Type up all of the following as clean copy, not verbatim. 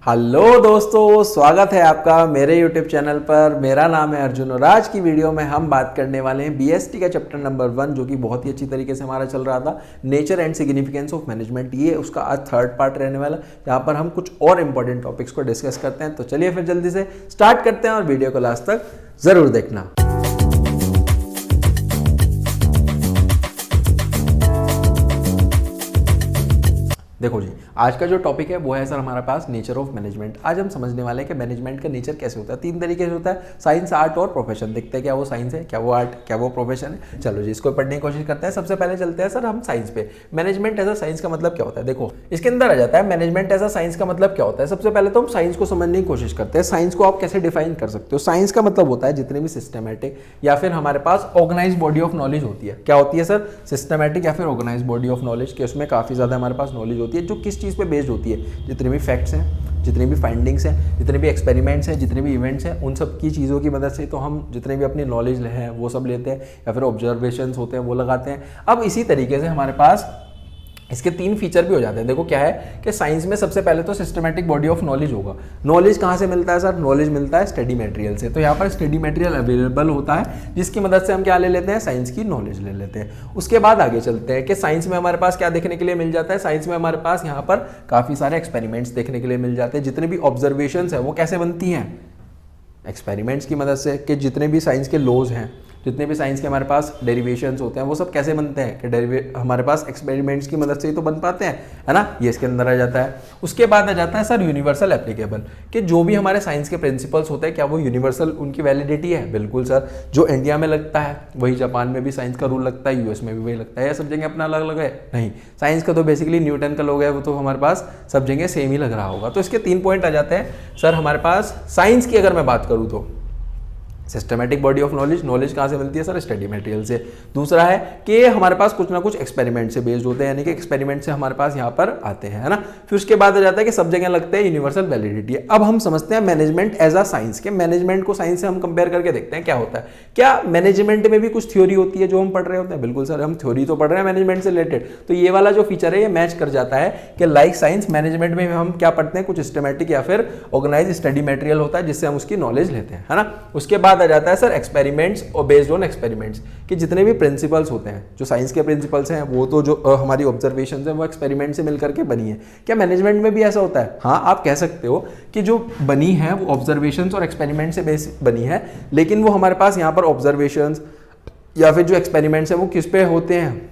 Hello दोस्तों, स्वागत है आपका मेरे YouTube चैनल पर। मेरा नाम है अर्जुन और आज की वीडियो में हम बात करने वाले हैं BST का चैप्टर नंबर 1 जो कि बहुत ही अच्छी तरीके से हमारा चल रहा था, nature and significance of management. ये उसका आज थर्ड पार्ट रहने वाला, जहाँ पर हम कुछ और इंपॉर्टेंट टॉपिक्स को डिस्कस करते हैं। तो चलिए फिर जल्दी से स्टार्ट करते हैं और वीडियो को लास्ट तक जरूर देखना। देखो जी, आज का जो टॉपिक है वो है सर हमारे पास नेचर ऑफ मैनेजमेंट। आज हम समझने वाले हैं कि मैनेजमेंट का नेचर कैसे होता है। 3 तरीके से होता है, साइंस, आर्ट और प्रोफेशन। देखते हैं क्या वो साइंस है, क्या वो आर्ट, क्या वो प्रोफेशन है। चलो जी, इसको पढ़ने की कोशिश करते हैं। सबसे पहले चलते हैं सर हम साइंस पे। मैनेजमेंट एज अ साइंस का मतलब क्या होता है, देखो इसके अंदर आ जाता है मैनेजमेंट एज अ साइंस का मतलब क्या होता है। सबसे पहले तो हम साइंस को समझने की कोशिश करते हैं। साइंस को आप कैसे डिफाइन कर सकते हो। साइंस का मतलब होता है जितने भी सिस्टमैटिक या फिर हमारे पास ऑर्गेनाइज बॉडी ऑफ नॉलेज होती है। क्या होती है सर? सिस्टमैटिक या फिर ऑर्गेनाइज बॉडी ऑफ नॉलेज के उसमें काफी ज्यादा हमारे पास नॉलेज होती है जो किस चीज पे बेस्ड होती है। जितने भी फैक्ट्स हैं, जितने भी फाइंडिंग्स हैं, जितने भी एक्सपेरिमेंट्स हैं, जितने भी इवेंट्स हैं, उन सब की चीज़ों की मदद से तो हम जितने भी अपनी नॉलेज हैं वो सब लेते हैं या फिर ऑब्जर्वेशंस होते हैं वो लगाते हैं। अब इसी तरीके से हमारे पास इसके 3 फीचर भी हो जाते हैं। देखो क्या है कि साइंस में सबसे पहले तो सिस्टमैटिक बॉडी ऑफ नॉलेज होगा। नॉलेज कहाँ से मिलता है सर? नॉलेज मिलता है स्टडी मटेरियल से। तो यहाँ पर स्टडी मटेरियल अवेलेबल होता है जिसकी मदद से हम क्या ले लेते हैं? साइंस की नॉलेज ले लेते हैं। उसके बाद आगे चलते हैं कि साइंस में हमारे पास क्या देखने के लिए मिल जाता है। साइंस में हमारे पास यहाँ पर काफ़ी सारे एक्सपेरिमेंट्स देखने के लिए मिल जाते हैं। जितने भी ऑब्जर्वेशंस है वो कैसे बनती हैं? एक्सपेरिमेंट्स की मदद से। कि जितने भी साइंस के लॉज हैं, जितने भी साइंस के हमारे पास डेरिवेशंस होते हैं वो सब कैसे बनते हैं? कि हमारे पास एक्सपेरिमेंट्स की मदद से ही तो बन पाते हैं, है ना। ये इसके अंदर आ जाता है। उसके बाद आ जाता है सर यूनिवर्सल एप्लीकेबल। कि जो भी हमारे साइंस के प्रिंसिपल्स होते हैं क्या वो यूनिवर्सल उनकी वैलिडिटी है? बिल्कुल सर। जो इंडिया में लगता है वही जापान में भी साइंस का रूल लगता है, यूएस में भी वही लगता है, या सब जगह अपना अलग अलग है? नहीं, साइंस का तो बेसिकली न्यूटन का लोग है वो तो हमारे पास सब जगह सेम ही लग रहा होगा। तो इसके 3 पॉइंट आ जाते हैं सर हमारे पास। साइंस की अगर मैं बात करूँ तो systematic body of knowledge. Knowledge कहाँ से मिलती है सर? स्टडी मटेरियल से। दूसरा है कि हमारे पास कुछ ना कुछ एक्सपेरिमेंट से बेस्ड होते हैं, यानी कि एक्सपेरिमेंट से हमारे पास यहाँ पर आते हैं, है ना। फिर उसके बाद आ जाता है कि सब जगह लगते हैं यूनिवर्सल वैलिडिटी। अब हम समझते हैं मैनेजमेंट एज अ साइंस के। मैनेजमेंट को साइंस से हम कंपेयर करके देखते हैं क्या होता है। क्या मैनेजमेंट में भी कुछ थ्योरी होती है जो हम पढ़ रहे होते हैं? बिल्कुल सर, हम थ्योरी तो पढ़ रहे हैं मैनेजमेंट से रिलेटेड। तो ये वाला जो फीचर है ये मैच कर जाता है कि लाइक साइंस मैनेजमेंट में हम क्या पढ़ते हैं? कुछ सिस्टमैटिक या फिर ऑर्गेनाइज स्टडी मटेरियल होता है जिससे हम उसकी नॉलेज लेते हैं, है ना। उसके बाद आ जाता है सर एक्सपेरिमेंट्स और बेस्ड ऑन एक्सपेरिमेंट्स। कि जितने भी प्रिंसिपल्स होते हैं, जो साइंस के प्रिंसिपल्स हैं वो तो जो हमारी ऑब्जर्वेशंस हैं वो एक्सपेरिमेंट से मिलकर के बनी है। क्या मैनेजमेंट में भी ऐसा होता है? हाँ, आप कह सकते हो कि जो बनी है वो ऑब्जर्वेशंस और एक्सपेरिमेंट से बेस बनी है, लेकिन वो हमारे पास यहाँ पर ऑब्जर्वेशंस या फिर जो एक्सपेरिमेंट्स हैं वो किस पे होते हैं?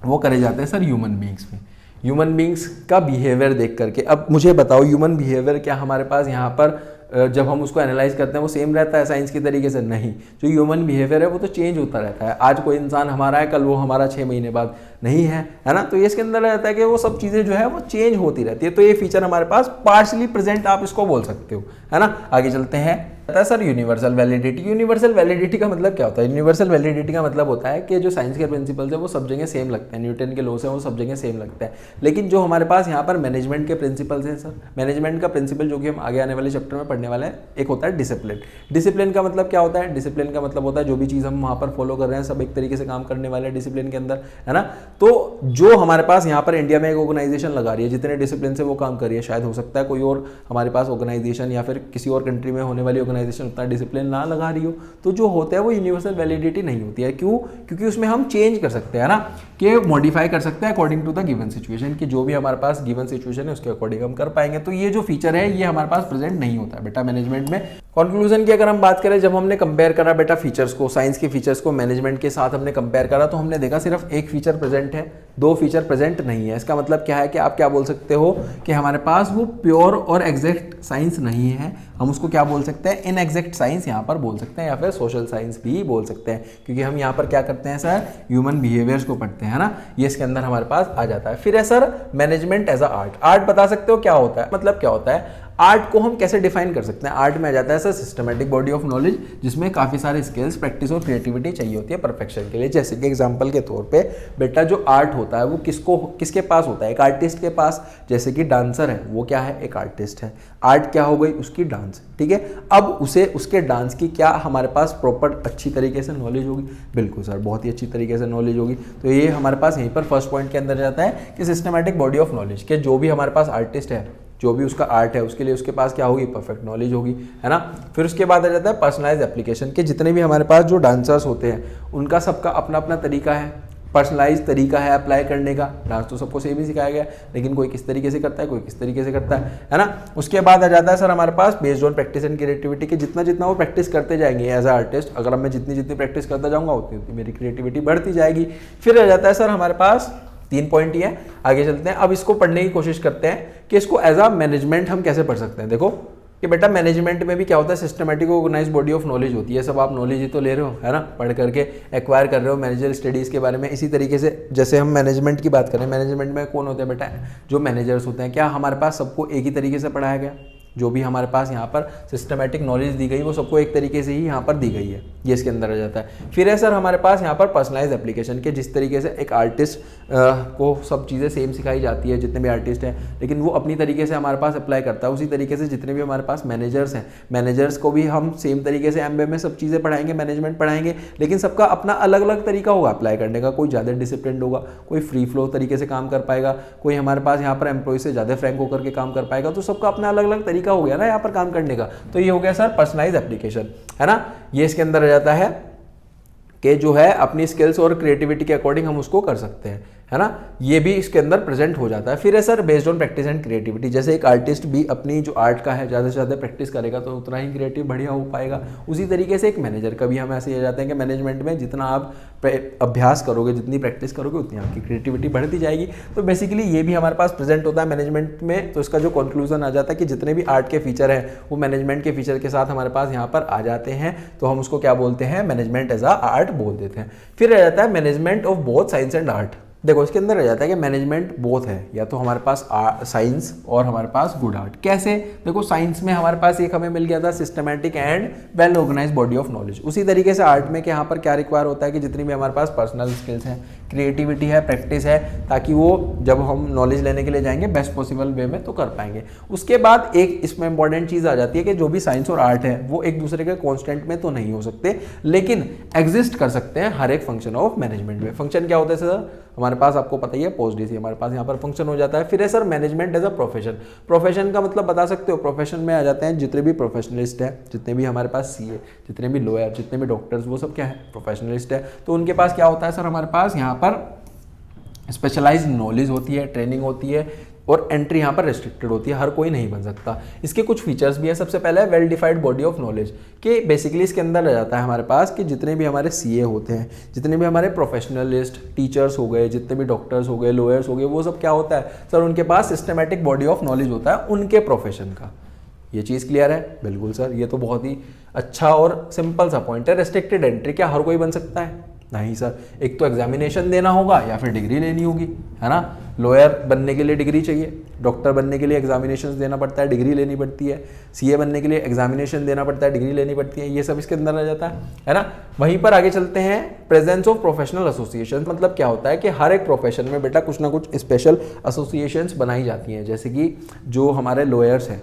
वो करे जाते हैं सर ह्यूमन बींग्स में। ह्यूमन बींग्स का बिहेवियर देख करके। अब मुझे बताओ, ह्यूमन बिहेवियर क्या हमारे पास यहाँ पर जब हम उसको एनालाइज करते हैं वो सेम रहता है साइंस की तरीके से? नहीं। जो ह्यूमन बिहेवियर है वो तो चेंज होता रहता है। आज कोई इंसान हमारा है, कल वो हमारा 6 महीने बाद नहीं है, है ना। तो ये इसके अंदर रहता है कि वो सब चीज़ें जो है वो चेंज होती रहती है। तो ये फीचर हमारे पास पार्शली प्रेजेंट आप इसको बोल सकते हो, है ना। आगे चलते हैं sir universal validity. Universal validity का मतलब क्या होता है? यूनिवर्सल वैलिडिटी का मतलब होता है कि जो साइंस के प्रिंसिपल्स है वो सब जगह सेम लगते हैं, न्यूटन के लॉस है वो सब जगह सेम लगता है। लेकिन जो हमारे पास यहाँ पर मैनेजमेंट के प्रिंसिपल्स हैं सर, मैनेजमेंट का प्रिंसिपल जो कि हम आगे आने वाले चैप्टर में पढ़ने वाले हैं, एक होता है डिसिप्लिन। डिसिप्लिन का मतलब क्या होता है? डिसिप्लिन का मतलब होता है जो भी चीज़ हम वहाँ पर फॉलो कर रहे हैं सब एक तरीके से काम करने वाले हैं डिसिप्लिन के अंदर, है ना। तो जो हमारे पास यहाँ पर इंडिया में एक ऑर्गेनाइजेशन लगा रही है जितने डिसिप्लिन से वो काम कर रही है, शायद हो सकता है कोई और हमारे पास ऑर्गेनाइजेशन या फिर किसी और कंट्री में होने वाली ऑर्गेनाइजेशन उतना डिसिप्लिन ना लगा रही हो, तो जो होता है वो यूनिवर्सल वैलिडिटी नहीं होती है। क्यों? क्योंकि उसमें हम चेंज कर सकते हैं, ना, कि मॉडिफाई कर सकते हैं according to the given situation. कि जो भी हमारे पास गिवन सिचुएशन है उसके अकॉर्डिंग हम कर पाएंगे। तो ये जो फीचर है ये हमारे पास प्रेजेंट नहीं होता है बेटा मैनेजमेंट में। कंक्लूजन की अगर हम बात करें, जब हमने कंपेयर करा बेटा फीचर्स को, साइंस के फीचर्स को मैनेजमेंट के साथ हमने कंपेयर करा, तो हमने देखा सिर्फ एक फीचर प्रेजेंट है, 2 फीचर प्रेजेंट नहीं है। इसका मतलब क्या है कि आप क्या बोल सकते हो कि हमारे पास वो प्योर और एग्जैक्ट साइंस नहीं है। हम उसको क्या बोल सकते हैं? इनएग्जैक्ट साइंस यहाँ पर बोल सकते हैं, या फिर सोशल साइंस भी बोल सकते हैं। क्योंकि हम यहाँ पर क्या करते हैं सर? ह्यूमन बिहेवियर्स को पढ़ते हैं, है ना। ये इसके अंदर हमारे पास आ जाता है। फिर है sir management as a art. Art बता सकते हो क्या होता है? मतलब क्या होता है? आर्ट को हम कैसे डिफाइन कर सकते हैं? आर्ट में आ जाता है sir systematic body of knowledge जिसमें काफ़ी सारे स्किल्स, प्रैक्टिस और क्रिएटिविटी चाहिए होती है परफेक्शन के लिए। जैसे कि एग्जांपल के तौर पे बेटा जो आर्ट होता है वो किसके पास होता है? एक आर्टिस्ट के पास। जैसे कि डांसर है वो क्या है? एक आर्टिस्ट है। आर्ट क्या हो गई? उसकी डांस, ठीक है। अब उसे उसके डांस की क्या हमारे पास प्रॉपर अच्छी तरीके से नॉलेज होगी? बिल्कुल सर, बहुत ही अच्छी तरीके से नॉलेज होगी। तो ये हमारे पास यहीं पर फर्स्ट पॉइंट के अंदर जाता है कि सिस्टमैटिक बॉडी ऑफ नॉलेज के जो भी हमारे पास आर्टिस्ट है जो भी उसका आर्ट है उसके लिए उसके पास क्या होगी, परफेक्ट नॉलेज होगी, है ना। फिर उसके बाद आ जाता है पर्सनलाइज एप्लीकेशन के जितने भी हमारे पास जो डांसर्स होते हैं उनका सबका अपना अपना तरीका है, पर्सनलाइज तरीका है अप्लाई करने का। डांस तो सबको सेम ही सिखाया गया, लेकिन कोई किस तरीके से करता है, कोई किस तरीके से करता है ना। उसके बाद आ जाता है सर हमारे पास based on practice and creativity के जितना जितना वो प्रैक्टिस करते जाएंगे एज अ आर्टिस्ट, अगर मैं जितनी जितनी प्रैक्टिस करता जाऊँगा उतनी उतनी मेरी क्रिएटिविटी बढ़ती जाएगी। फिर आ जाता है सर हमारे पास 3 पॉइंट ही है, आगे चलते हैं। अब इसको पढ़ने की कोशिश करते हैं कि इसको एज अ मैनेजमेंट हम कैसे पढ़ सकते हैं। देखो कि बेटा मैनेजमेंट में भी क्या होता है, systematic organise body of knowledge होती है। सब आप नॉलेज ही तो ले रहे हो, है ना, पढ़ करके एक्वायर कर रहे हो मैनेजर स्टडीज़ के बारे में। इसी तरीके से जैसे हम मैनेजमेंट की बात करें, मैनेजमेंट में कौन होते हैं बेटा, जो मैनेजर्स होते हैं। क्या हमारे पास सबको एक ही तरीके से पढ़ाया गया? जो भी हमारे पास यहाँ पर सिस्टमेटिक नॉलेज दी गई वो सबको एक तरीके से ही यहाँ पर दी गई है, ये इसके अंदर आ जाता है। फिर है सर हमारे पास यहाँ पर पर्सनलाइज एप्लीकेशन के, जिस तरीके से एक आर्टिस्ट को सब चीज़ें सेम सिखाई जाती है, जितने भी आर्टिस्ट हैं, लेकिन वो अपनी तरीके से हमारे पास अप्लाई करता है। उसी तरीके से जितने भी हमारे पास मैनेजर्स हैं, मैनेजर्स को भी हम सेम तरीके से एमबीए में सब चीज़ें पढ़ाएंगे, मैनेजमेंट पढ़ाएंगे, लेकिन सबका अपना अलग अलग तरीका होगा अप्लाई करने का। कोई ज़्यादा डिसिप्लिन होगा, कोई फ्री फ्लो तरीके से काम कर पाएगा, कोई हमारे पास यहाँ पर एम्प्लॉय से ज़्यादा फ्रैंक होकर के काम कर पाएगा। तो सबका अपना अलग अलग तरीका हो गया ना यहाँ पर काम करने का। तो ये हो गया सर पर्सनलाइज एप्लीकेशन, है ना। ये इसके अंदर आ जाता है कि जो है अपनी स्किल्स और क्रिएटिविटी के अकॉर्डिंग हम उसको कर सकते हैं, है ना। ये भी इसके अंदर प्रेजेंट हो जाता है। फिर है sir based on practice and creativity, जैसे एक आर्टिस्ट भी अपनी जो आर्ट का है ज़्यादा से ज़्यादा प्रैक्टिस करेगा तो उतना ही क्रिएटिव बढ़िया हो पाएगा। उसी तरीके से एक मैनेजर का भी हम ऐसे ही जाते हैं कि मैनेजमेंट में जितना आप अभ्यास करोगे, जितनी प्रैक्टिस करोगे, उतनी आपकी क्रिएटिविटी बढ़ती जाएगी। तो बेसिकली ये भी हमारे पास प्रेजेंट होता है मैनेजमेंट में। तो इसका जो कंक्लूजन आ जाता है कि जितने भी आर्ट के फीचर हैं वो मैनेजमेंट के फीचर के साथ हमारे पास यहाँ पर आ जाते हैं, तो हम उसको क्या बोलते हैं, मैनेजमेंट एज आ आर्ट बोल देते हैं। फिर रह जाता है management of both science and art. देखो इसके अंदर रह जाता है कि मैनेजमेंट बोथ है, या तो हमारे पास साइंस और हमारे पास गुड आर्ट। कैसे? देखो साइंस में हमारे पास एक हमें मिल गया था systematic and well organise body of knowledge. उसी तरीके से आर्ट में कि यहाँ पर क्या रिक्वायर होता है कि जितनी भी हमारे पास पर्सनल स्किल्स हैं, क्रिएटिविटी है, प्रैक्टिस है, ताकि वो जब हम नॉलेज लेने के लिए जाएंगे बेस्ट पॉसिबल वे में तो कर पाएंगे। उसके बाद एक इसमें इंपॉर्टेंट चीज़ आ जाती है कि जो भी साइंस और आर्ट है वो एक दूसरे के कॉन्स्टेंट में तो नहीं हो सकते, लेकिन एग्जिस्ट कर सकते हैं हर एक फंक्शन ऑफ मैनेजमेंट में। फंक्शन क्या होता है सर हमारे पास, आपको पता ही है, पोस्ट डीसी हमारे पास यहाँ पर फंक्शन हो जाता है। फिर है sir management as a profession. Profession का मतलब बता सकते हो, प्रोफेशन में आ जाते हैं जितने भी प्रोफेशनलिस्ट हैं, जितने भी हमारे पास सीए, जितने भी लॉयर, जितने भी डॉक्टर्स, वो सब क्या है, प्रोफेशनलिस्ट है। तो उनके पास क्या होता है सर, हमारे पास यहाँ पर स्पेशलाइज्ड नॉलेज होती है, ट्रेनिंग होती है, और एंट्री यहाँ पर रेस्ट्रिक्टेड होती है, हर कोई नहीं बन सकता। इसके कुछ फीचर्स भी है। सबसे पहले है well defined body of knowledge, कि बेसिकली इसके अंदर रह जाता है हमारे पास कि जितने भी हमारे सीए होते हैं, जितने भी हमारे प्रोफेशनलिस्ट, टीचर्स हो गए, जितने भी डॉक्टर्स हो गए, लॉयर्स हो गए, वो सब क्या होता है सर, उनके पास सिस्टमेटिक बॉडी ऑफ नॉलेज होता है उनके प्रोफेशन का। ये चीज़ क्लियर है? बिल्कुल सर, ये तो बहुत ही अच्छा और सिंपल सा पॉइंट है। रेस्ट्रिक्टेड एंट्री, क्या हर कोई बन सकता है? नहीं सर, एक तो एग्जामिनेशन देना होगा या फिर डिग्री लेनी होगी, है ना। लॉयर बनने के लिए डिग्री चाहिए, डॉक्टर बनने के लिए एग्जामिनेशन देना पड़ता है, डिग्री लेनी पड़ती है, सीए बनने के लिए एग्जामिनेशन देना पड़ता है, डिग्री लेनी पड़ती है। ये सब इसके अंदर आ जाता है ना। वहीं पर आगे चलते हैं, प्रेजेंस ऑफ प्रोफेशनल एसोसिएशन। मतलब क्या होता है कि हर एक प्रोफेशन में बेटा कुछ ना कुछ स्पेशल एसोसिएशंस बनाई जाती हैं। जैसे कि जो हमारे लॉयर्स हैं,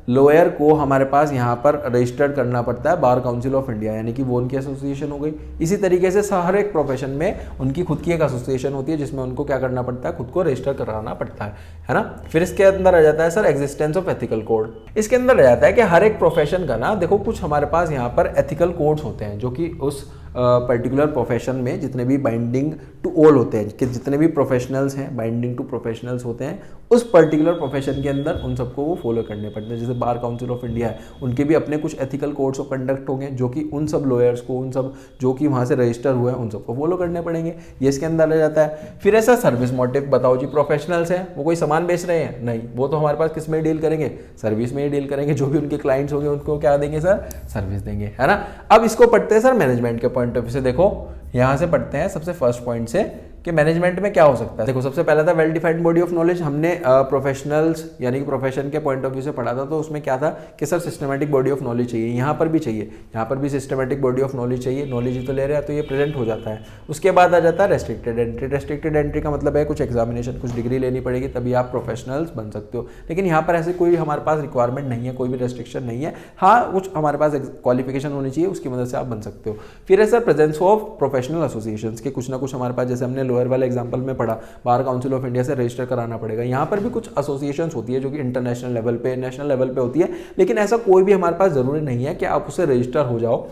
लॉयर को हमारे पास यहाँ पर रजिस्टर्ड करना पड़ता है बार काउंसिल ऑफ इंडिया, यानी कि वो उनकी एसोसिएशन हो गई। इसी तरीके से हर एक प्रोफेशन में उनकी खुद की एक एसोसिएशन होती है जिसमें उनको क्या करना पड़ता है, खुद को रजिस्टर कराना पड़ता है ना। फिर इसके अंदर आ जाता है sir existence of ethical code. इसके अंदर आ जाता है कि हर एक प्रोफेशन का ना, देखो कुछ हमारे पास यहाँ पर एथिकल कोड्स होते हैं जो कि उस पर्टिकुलर प्रोफेशन में जितने भी बाइंडिंग टू ऑल होते हैं, कि जितने भी प्रोफेशनल्स हैं, बाइंडिंग टू प्रोफेशनल्स होते हैं उस पर्टिकुलर प्रोफेशन के अंदर, उन सबको वो फॉलो करने पड़ते हैं। जैसे बार काउंसिल ऑफ इंडिया है, उनके भी अपने कुछ एथिकल कोड्स ऑफ कंडक्ट होंगे जो कि उन सब लॉयर्स को, उन सब जो कि वहाँ से रजिस्टर हुए हैं, उन सबको फॉलो करने पड़ेंगे। ये इसके अंदर आ जाता है। फिर ऐसा सर्विस मोटिव, बताओ जी, प्रोफेशनल्स हैं वो कोई सामान बेच रहे हैं? नहीं, वो तो हमारे पास किस में डील करेंगे, सर्विस में ही डील करेंगे। जो भी उनके क्लाइंट्स होंगे उनको क्या देंगे सर, सर्विस देंगे, है ना। अब इसको पढ़ते हैं सर मैनेजमेंट के पॉइंट ऑफ व्यू से। देखो यहाँ से पढ़ते हैं सबसे फर्स्ट पॉइंट से कि मैनेजमेंट में क्या हो सकता है। देखो सबसे पहला था well defined body of knowledge. हमने प्रोफेशनल्स यानी कि प्रोफेशन के पॉइंट ऑफ व्यू से पढ़ा था, तो उसमें क्या था कि sir systematic body of knowledge चाहिए। यहाँ पर भी चाहिए, यहाँ पर भी सिस्टमेटिक बॉडी ऑफ नॉलेज चाहिए। नॉलेज ही तो ले रहे हैं तो ये प्रेजेंट हो जाता है। उसके बाद आ जाता है रेस्ट्रिक्टेड एंट्री। रेस्ट्रिक्टेड एंट्री का मतलब है कुछ एग्जामिनेशन, कुछ डिग्री लेनी पड़ेगी तभी आप प्रोफेशनल्स बन सकते हो। लेकिन यहाँ पर ऐसे कोई हमारे पास रिक्वायरमेंट नहीं है, कोई भी रेस्ट्रिक्शन नहीं है। हाँ, कुछ हमारे पास क्वालिफिकेशन होनी चाहिए, उसकी मदद से आप बन सकते हो। फिर है sir presence of professional associations के, कुछ ना कुछ हमारे पास, जैसे हमने लोअर वाले एग्जांपल में पढ़ा, बार काउंसिल ऑफ इंडिया से रजिस्टर कराना पड़ेगा। यहाँ पर भी कुछ एसोसिएशंस होती है जो कि इंटरनेशनल लेवल पे, नेशनल लेवल पे होती है, लेकिन ऐसा कोई भी हमारे पास जरूरी नहीं है कि आप उससे रजिस्टर हो जाओ,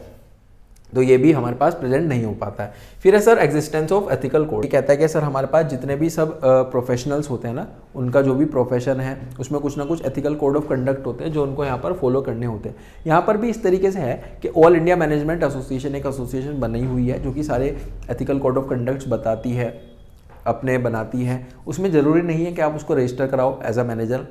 तो ये भी हमारे पास प्रेजेंट नहीं हो पाता है। फिर है sir existence of ethical code. कहता है कि सर हमारे पास जितने भी सब प्रोफेशनल्स होते हैं ना, उनका जो भी प्रोफेशन है उसमें कुछ ना कुछ एथिकल कोड ऑफ कंडक्ट होते हैं जो उनको यहाँ पर फॉलो करने होते हैं। यहाँ पर भी इस तरीके से है कि ऑल इंडिया मैनेजमेंट एसोसिएशन एक एसोसिएशन बनी हुई है जो कि सारे एथिकल कोड ऑफ कंडक्ट्स बताती है, अपने बनाती है। उसमें ज़रूरी नहीं है कि आप उसको रजिस्टर कराओ एज अ मैनेजर,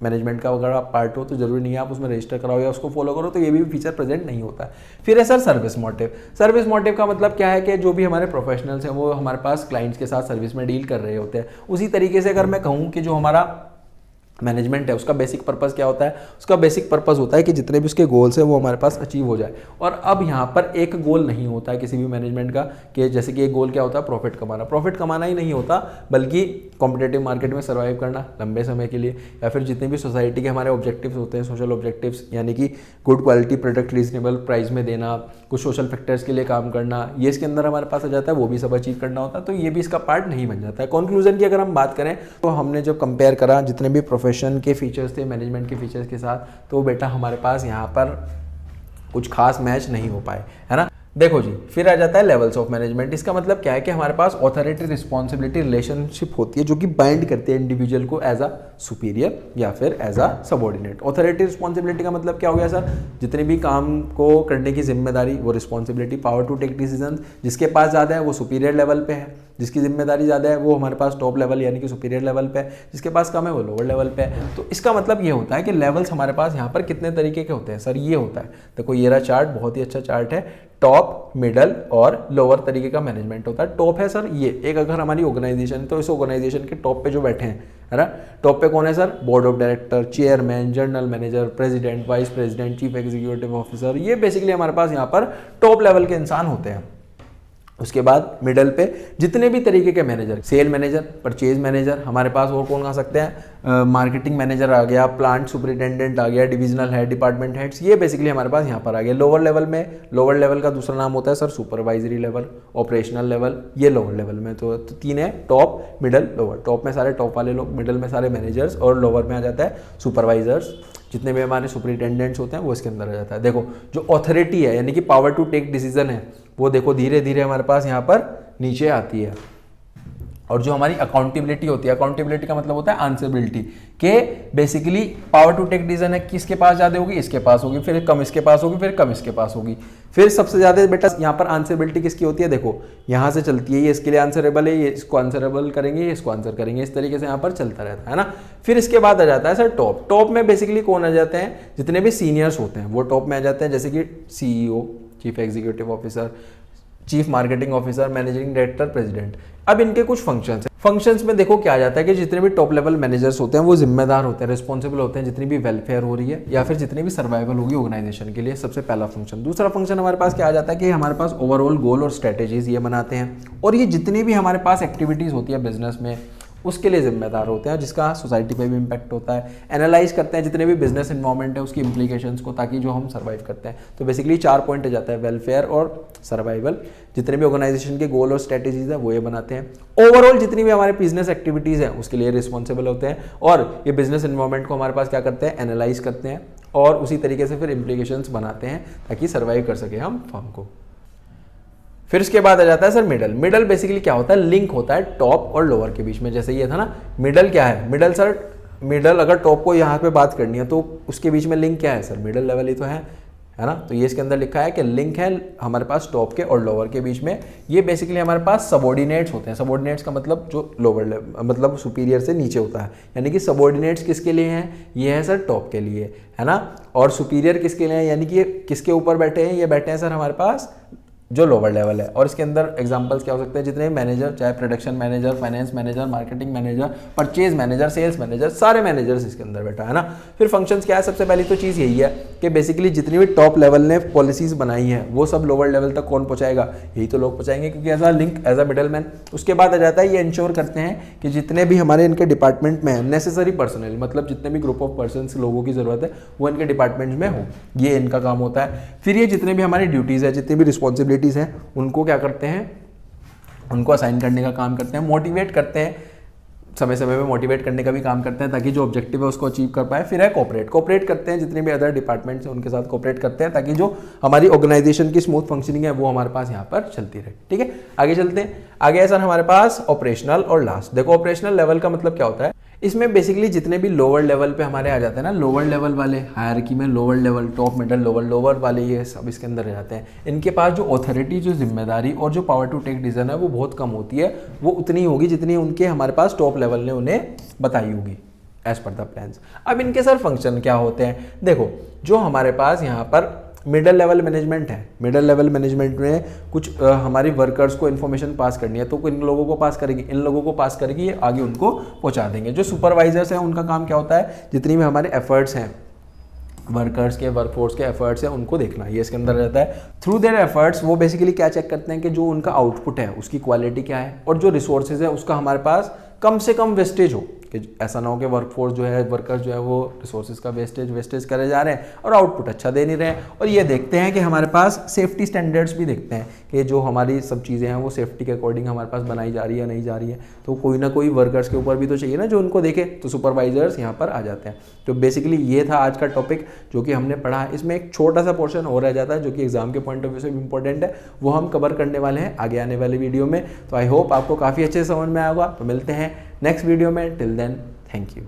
मैनेजमेंट का अगर आप पार्ट हो तो जरूरी नहीं है आप उसमें रजिस्टर कराओ या उसको फॉलो करो, तो ये भी फीचर प्रेजेंट नहीं होता है। फिर है sir service motive. Service motive का मतलब क्या है कि जो भी हमारे प्रोफेशनल्स हैं वो हमारे पास क्लाइंट्स के साथ सर्विस में डील कर रहे होते हैं। उसी तरीके से अगर मैं कहूँ कि जो हमारा मैनेजमेंट है उसका बेसिक पर्पस क्या होता है, उसका बेसिक पर्पस होता है कि जितने भी उसके गोल्स हैं वो हमारे पास अचीव हो जाए। और अब यहाँ पर एक गोल नहीं होता है किसी भी मैनेजमेंट का कि जैसे कि एक गोल क्या होता है प्रॉफिट कमाना, प्रॉफिट कमाना ही नहीं होता, बल्कि कॉम्पिटेटिव मार्केट में सर्वाइव करना लंबे समय के लिए, या फिर जितने भी सोसाइटी के हमारे ऑब्जेक्टिव्स होते हैं, सोशल ऑब्जेक्टिव्स, यानी कि good quality product reasonable price में देना, कुछ सोशल फैक्टर्स के लिए काम करना, ये इसके अंदर हमारे पास आ जाता है, वो भी सब अचीव करना होता है, तो ये भी इसका पार्ट नहीं बन जाता है। कंक्लूजन की अगर हम बात करें तो हमने जब कंपेयर करा जितने भी प्रोफेशन के फीचर्स थे मैनेजमेंट के फीचर्स के साथ, तो बेटा हमारे पास यहाँ पर कुछ खास मैच नहीं हो पाए, है ना। देखो जी, फिर आ जाता है लेवल्स ऑफ मैनेजमेंट। इसका मतलब क्या है कि हमारे पास ऑथोरिटी रिस्पॉन्सिबिलिटी रिलेशनशिप होती है जो कि बाइंड करती है इंडिविजुअल को एज अ सुपीरियर या फिर as a subordinate. Authority responsibility का मतलब क्या हो गया सर, जितने भी काम को करने की जिम्मेदारी, वो responsibility, power to take decision, जिसके पास ज़्यादा है वो सुपीरियर लेवल पे है, जिसकी जिम्मेदारी ज़्यादा है वो हमारे पास टॉप लेवल यानी कि सुपीरियर लेवल पे है, जिसके पास कम है वो लोअर लेवल पे है। तो इसका मतलब ये होता है कि लेवल्स हमारे पास यहाँ पर कितने तरीके के होते हैं सर, ये होता है। देखो ये रहा चार्ट, बहुत ही अच्छा चार्ट है। टॉप, मिडल और लोअर तरीके का मैनेजमेंट होता है। टॉप है सर ये एक, अगर हमारी ऑर्गेनाइजेशन है तो इस ऑर्गेनाइजेशन के टॉप पे जो बैठे हैं, है ना, टॉप पे कौन है sir, board of director, chairman, general manager, president, vice president, chief executive officer, ये बेसिकली हमारे पास यहाँ पर टॉप लेवल के इंसान होते हैं। उसके बाद मिडल पे जितने भी तरीके के manager, sale manager, purchase manager, हमारे पास और कौन आ सकते हैं, मार्केटिंग मैनेजर आ गया, प्लांट सुपरिटेंडेंट आ गया, डिविजनल हेड, डिपार्टमेंट हेड्स, ये बेसिकली हमारे पास यहाँ पर आ गया। लोअर लेवल में, लोअर लेवल का दूसरा नाम होता है sir supervisory level, operational level, ये लोअर लेवल में। तो तीन है, टॉप, मिडल, लोअर। टॉप में सारे टॉप वाले लोग, मिडल में सारे मैनेजर्स और लोअर में आ जाता है सुपरवाइजर्स, जितने भी हमारे सुपरिटेंडेंट्स होते हैं वो इसके अंदर आ जाता है। देखो जो ऑथोरिटी है यानी कि पावर टू टेक डिसीजन है वो देखो धीरे धीरे हमारे पास यहाँ पर नीचे आती है। और जो हमारी अकाउंटेबिलिटी होती है, अकाउंटेबिलिटी का मतलब होता है आंसरेबिलिटी, के basically power to take decision है किसके पास ज़्यादा होगी, इसके पास होगी, फिर कम इसके पास होगी, फिर कम इसके पास होगी, फिर सबसे ज़्यादा बेटा यहाँ पर आंसरेबिलिटी किसकी होती है, देखो यहाँ से चलती है, ये इसके लिए आंसरेबल है, ये इसको आंसरेबल करेंगे, ये इसको आंसर करेंगे, इस तरीके से यहाँ पर चलता रहता है ना। फिर इसके बाद आ जाता है सर टॉप। टॉप में बेसिकली कौन आ जाते हैं, जितने भी सीनियर्स होते हैं वो टॉप में आ जाते हैं, जैसे कि CEO, chief executive officer, chief marketing officer, managing director, president. अब इनके कुछ फंक्शंस हैं। फंक्शंस में देखो क्या आ जाता है कि जितने भी टॉप लेवल मैनेजर्स होते हैं वो जिम्मेदार होते हैं, रिस्पॉन्सिबल होते हैं जितनी भी वेलफेयर हो रही है या फिर जितनी भी सर्वाइवल होगी ऑर्गेनाइजेशन के लिए, सबसे पहला फंक्शन। दूसरा फंक्शन हमारे पास क्या आ जाता है कि हमारे पास ओवरऑल गोल और स्ट्रेटेजीज ये बनाते हैं, और ये जितनी भी हमारे पास एक्टिविटीज़ होती है बिजनेस में उसके लिए जिम्मेदार होते हैं, जिसका सोसाइटी पे भी इम्पैक्ट होता है। एनालाइज करते हैं जितने भी बिजनेस इन्वायरमेंट है उसकी इम्प्लीकेशंस को, ताकि जो हम सर्वाइव करते हैं। तो बेसिकली 4 पॉइंट आ जाता है, वेलफेयर और सर्वाइवल, जितने भी ऑर्गेनाइजेशन के गोल और स्ट्रेटेजीज है वो ये बनाते हैं। ओवरऑल जितनी भी हमारे बिजनेस एक्टिविटीज़ हैं उसके लिए रिस्पॉन्सिबल होते हैं, और ये बिजनेस इन्वायरमेंट को हमारे पास क्या करते हैं, एनालाइज करते हैं, और उसी तरीके से फिर इम्प्लीकेशंस बनाते हैं ताकि सर्वाइव कर सके हम फर्म को। फिर उसके बाद आ जाता है सर मिडल। मिडल बेसिकली क्या होता है, लिंक होता है टॉप और लोअर के बीच में। जैसे ये था ना, मिडल क्या है, मिडल सर, मिडल अगर टॉप को यहाँ पे बात करनी है तो उसके बीच में लिंक क्या है सर, मिडल लेवल ही तो है ना। तो ये इसके अंदर लिखा है कि लिंक है हमारे पास टॉप के और लोअर के बीच में। ये बेसिकली हमारे पास सबॉर्डिनेट्स होते हैं। सबॉर्डिनेट्स का मतलब जो लोअर मतलब सुपीरियर से नीचे होता है, यानी कि सबॉर्डिनेट्स किसके लिए हैं, ये है सर टॉप के लिए, है ना। और सुपीरियर किसके लिए है, यानी कि ये किसके ऊपर बैठे हैं, ये बैठे हैं सर हमारे पास जो लोअर लेवल है। और इसके अंदर एग्जांपल्स क्या हो सकते हैं, जितने मैनेजर, चाहे production manager, finance manager, marketing manager, purchase manager, sales manager, managers मैनेजर्स इसके अंदर बैठा है ना। फिर फंक्शंस क्या है, सबसे पहली तो चीज़ यही है कि बेसिकली जितनी भी टॉप लेवल ने पॉलिसीज बनाई है वो सब लोअर लेवल तक कौन पहुंचाएगा, यही तो लोग पहुंचाएंगे, क्योंकि as a link, as a middle man. उसके बाद आ जाता है ये इंश्योर करते हैं कि जितने भी हमारे इनके डिपार्टमेंट में है नेसेसरी पर्सनल, मतलब जितने भी ग्रुप ऑफ पर्सन लोगों की जरूरत है वो इनके डिपार्टमेंट में हो, ये इनका काम होता है। फिर ये जितने भी हमारी ड्यूटीज़ है, जितनी भी रिस्पॉन्सिबिलिटीज़ हैं, उनको क्या करते हैं, उनको असाइन करने का काम करते हैं, मोटिवेट करते हैं, समय समय में मोटिवेट करने का भी काम करते हैं ताकि जो ऑब्जेक्टिव है उसको अचीव कर पाए। फिर है कोऑपरेट करते हैं, जितने भी अदर डिपार्टमेंट्स हैं उनके साथ कोऑपरेट करते हैं ताकि जो हमारी ऑर्गेनाइजेशन की स्मूथ फंक्शनिंग है वो हमारे पास यहाँ पर चलती रहे। ठीक है, आगे चलते हैं। आगे है सर हमारे पास ऑपरेशनल और लास्ट। देखो ऑपरेशनल लेवल का मतलब क्या होता है, इसमें बेसिकली जितने भी लोअर लेवल पे हमारे आ जाते हैं ना, लोअर लेवल वाले हायरार्की में lower level, top, middle, lower वाले, ये सब इसके अंदर आ जाते हैं। इनके पास जो अथॉरिटी, जो जिम्मेदारी और जो पावर टू टेक डिसीजन है वो बहुत कम होती है, वो उतनी होगी जितनी उनके हमारे पास टॉप लेवल ने उन्हें बताई होगी एज पर द प्लान्स। अब इनके सर फंक्शन क्या होते हैं, देखो जो हमारे पास यहाँ पर मिडल लेवल मैनेजमेंट है, मिडल लेवल मैनेजमेंट में कुछ हमारी वर्कर्स को इन्फॉर्मेशन पास करनी है तो इन लोगों को पास करेगी, इन लोगों को पास करेगी, ये आगे उनको पहुंचा देंगे। जो सुपरवाइजर्स हैं उनका काम क्या होता है, जितनी भी हमारे एफर्ट्स हैं, वर्कर्स के, वर्कफोर्स के एफर्ट्स हैं उनको देखना, ये इसके अंदर रहता है। थ्रू देयर एफर्ट्स वो बेसिकली क्या चेक करते हैं कि जो उनका आउटपुट है उसकी क्वालिटी क्या है, और जो रिसोर्सेज है उसका हमारे पास कम से कम वेस्टेज हो, कि ऐसा ना हो कि वर्कफोर्स जो है, वर्कर्स जो है वो रिसोर्सेज का वेस्टेज करे जा रहे हैं और आउटपुट अच्छा दे नहीं रहे हैं। और ये देखते हैं कि हमारे पास सेफ्टी स्टैंडर्ड्स भी देखते हैं कि जो हमारी सब चीज़ें हैं वो सेफ्टी के अकॉर्डिंग हमारे पास बनाई जा रही है नहीं जा रही है, तो कोई ना कोई वर्कर्स के ऊपर भी तो चाहिए ना जो उनको देखे, तो सुपरवाइजर्स यहाँ पर आ जाते हैं। तो बेसिकली ये था आज का टॉपिक जो कि हमने पढ़ा। इसमें एक छोटा सा पोर्शन और रह जाता है जो कि एग्जाम के पॉइंट ऑफ व्यू से भी इंपॉर्टेंट है, वो हम कवर करने वाले हैं आगे आने वाले वीडियो में। तो आई होप आपको काफ़ी अच्छे से समझ में आएगा। तो मिलते हैं नेक्स्ट वीडियो में, टिल देन थैंक यू।